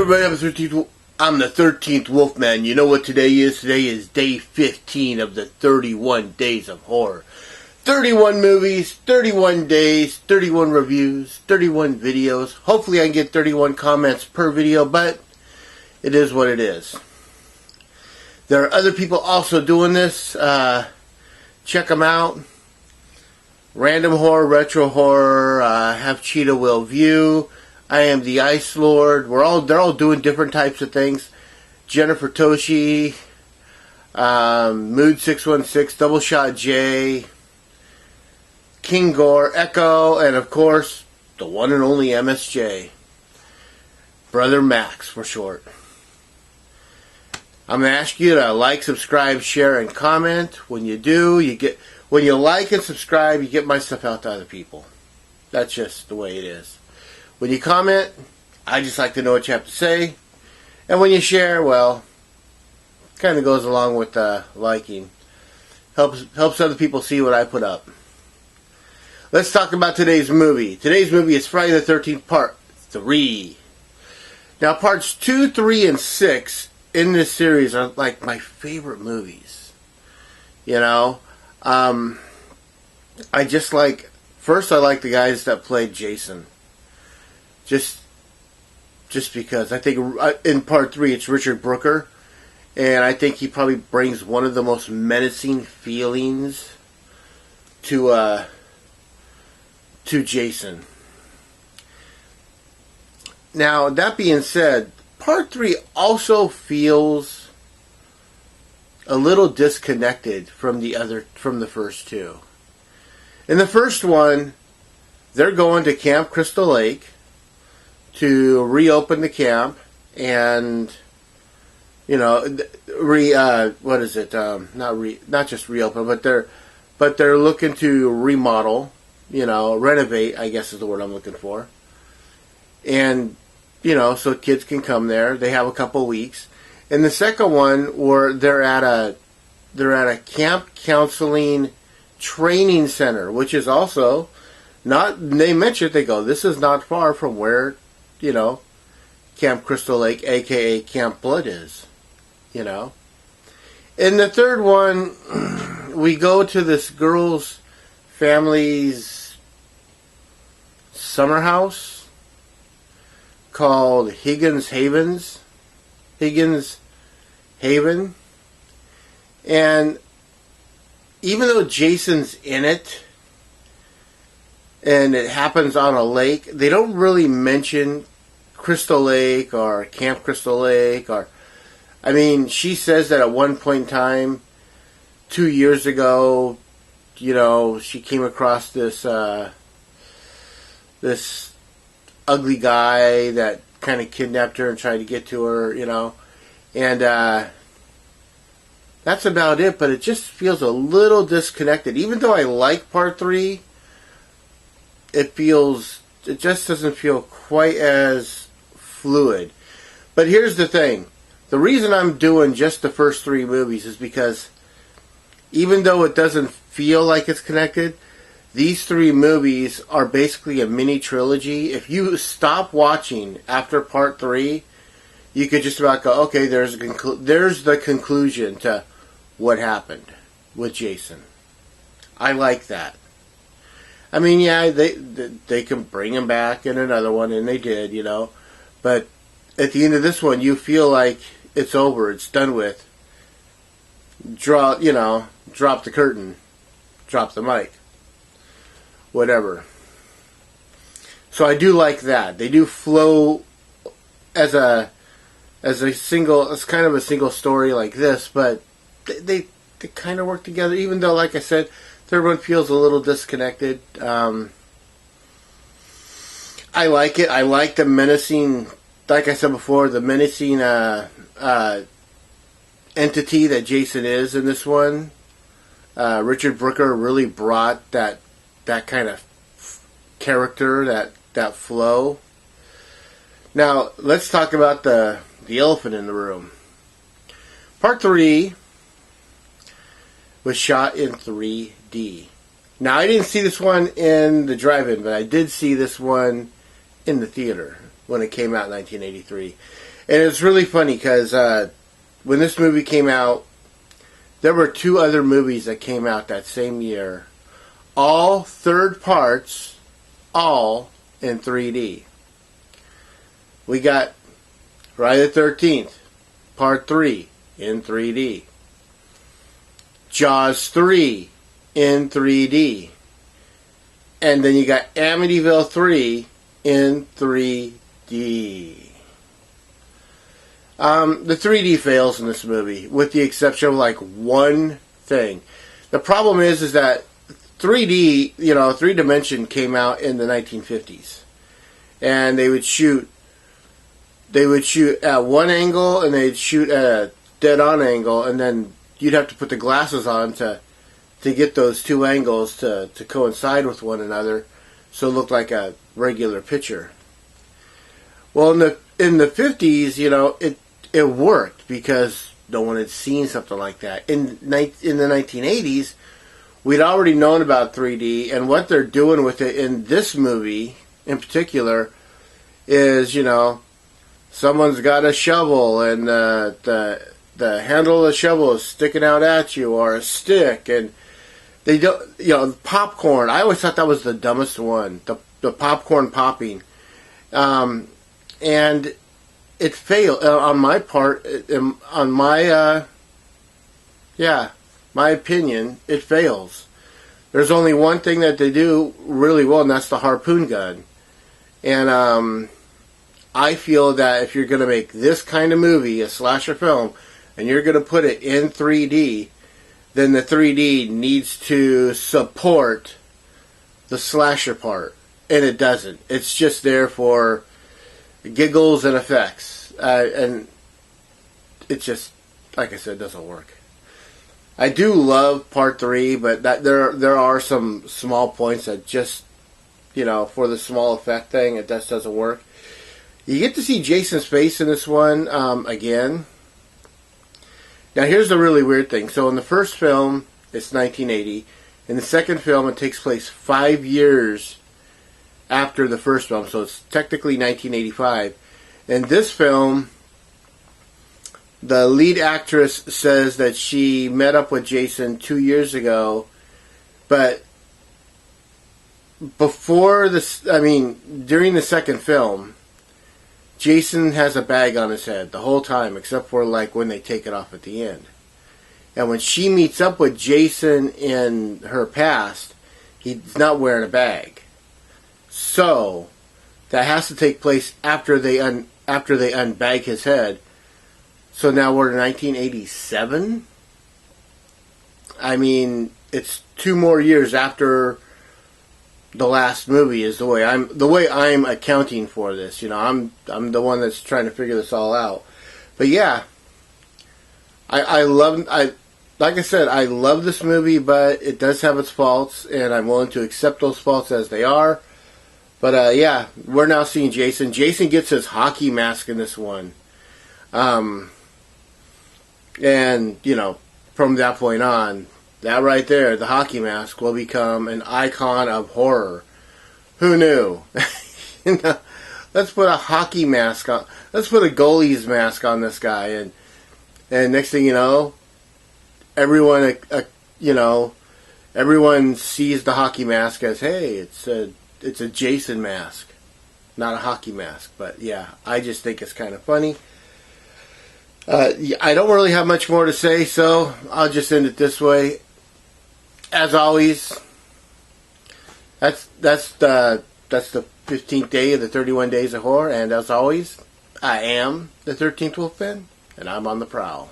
everybody, I'm the 13th Wolfman. You know what today is? Today is day 15 of the 31 Days of Horror. 31 movies, 31 days, 31 reviews, 31 videos. Hopefully I can get 31 comments per video, but it is what it is. There are other people also doing this. Check them out. Random Horror, Retro Horror, Have Cheetah Will View. I am the Ice Lord. They're all doing different types of things. Jennifer Toshi, Mood 616, Double Shot J, King Gore, Echo, and of course, the one and only MSJ. Brother Max for short. I'm going to ask you to like, subscribe, share, and comment. When you do, when you like and subscribe, you get my stuff out to other people. That's just the way it is. When you comment, I just like to know what you have to say. And when you share, well, kind of goes along with liking. Helps other people see what I put up. Let's talk about today's movie. Today's movie is Friday the 13th Part 3. Now, Parts 2, 3, and 6 in this series are like my favorite movies. You know? I just like... First, I like the guys that played Jason. Just because. I think in Part 3 it's Richard Brooker. And I think he probably brings one of the most menacing feelings to Jason. Now, that being said, Part 3 also feels a little disconnected from the first two. In the first one, they're going to Camp Crystal Lake to reopen the camp and, you know, not just reopen, but they're looking to remodel, you know, renovate, I guess is the word I'm looking for. And, you know, so kids can come there. They have a couple weeks. In the second one, where they're at a camp counseling training center, which is also not, they mention it, they go, this is not far from where, you know, Camp Crystal Lake, aka Camp Blood is, you know. In the third one, we go to this girl's family's summer house called Higgins Haven. And even though Jason's in it, and it happens on a lake, they don't really mention Crystal Lake or Camp Crystal Lake. I mean, she says that at one point in time, 2 years ago, you know, she came across this ugly guy that kind of kidnapped her and tried to get to her, you know. And that's about it, but it just feels a little disconnected. Even though I like Part 3, it just doesn't feel quite as fluid. But here's the thing. The reason I'm doing just the first 3 movies is because even though it doesn't feel like it's connected, these 3 movies are basically a mini trilogy. If you stop watching after Part 3, you could just about go, okay, there's the conclusion to what happened with Jason. I like that. I mean, yeah, they can bring him back in another one, and they did, you know. But at the end of this one, you feel like it's over, it's done with. Drop the curtain, drop the mic, whatever. So I do like that. They do flow as kind of a single story like this, but they kind of work together, even though, like I said, third one feels a little disconnected. I like it. I like the menacing, like I said before, the menacing entity that Jason is in this one. Richard Brooker really brought that kind of character, that flow. Now, let's talk about the elephant in the room. Part 3 was shot in 3D. Now, I didn't see this one in the drive-in, but I did see this one in the theater when it came out in 1983. And it's really funny because when this movie came out, there were 2 other movies that came out that same year. All third parts, all in 3D. We got Friday the 13th, Part 3 in 3D. Jaws 3 in 3D. And then you got Amityville 3 in 3D. The 3D fails in this movie, with the exception of like one thing. The problem is that 3D, 3Dimension came out in the 1950s, and they would shoot at one angle, and they'd shoot at a dead-on angle, and then you'd have to put the glasses on to get those 2 angles to coincide with one another, so it looked like a regular picture. Well, in the 50s, it worked because no one had seen something like that. In the 1980s, we'd already known about 3D, and what they're doing with it in this movie, in particular, is, someone's got a shovel, and the handle of the shovel is sticking out at you, or a stick, and they don't, popcorn. I always thought that was the dumbest one, the popcorn popping, and it failed on my part. On my my opinion, it fails. There's only one thing that they do really well, and that's the harpoon gun. And I feel that if you're going to make this kind of movie, a slasher film, and you're going to put it in 3D, then the 3D needs to support the slasher part. And it doesn't. It's just there for giggles and effects. And it just, like I said, doesn't work. I do love Part 3, but there are some small points that just, for the small effect thing, it just doesn't work. You get to see Jason's face in this one again. Now, here's the really weird thing. So, in the first film, it's 1980. In the second film, it takes place 5 years after the first film. So, it's technically 1985. In this film, the lead actress says that she met up with Jason 2 years ago, but during the second film, Jason has a bag on his head the whole time, except for like when they take it off at the end. And when she meets up with Jason in her past, he's not wearing a bag. So that has to take place after they unbag his head. So now we're in 1987. I mean, it's 2 more years after the last movie is the way I'm accounting for this. I'm the one that's trying to figure this all out. But yeah, I love this movie, but it does have its faults, and I'm willing to accept those faults as they are. But yeah, we're now seeing Jason. Jason gets his hockey mask in this one. And from that point on, that right there, the hockey mask will become an icon of horror. Who knew? Let's put a hockey mask on. Let's put a goalie's mask on this guy, and next thing you know, everyone sees the hockey mask as, hey, it's a Jason mask, not a hockey mask. But yeah, I just think it's kind of funny. I don't really have much more to say, so I'll just end it this way. As always, that's the 15th day of the 31 Days of Horror, and as always, I am the 13th Wolfman, and I'm on the prowl.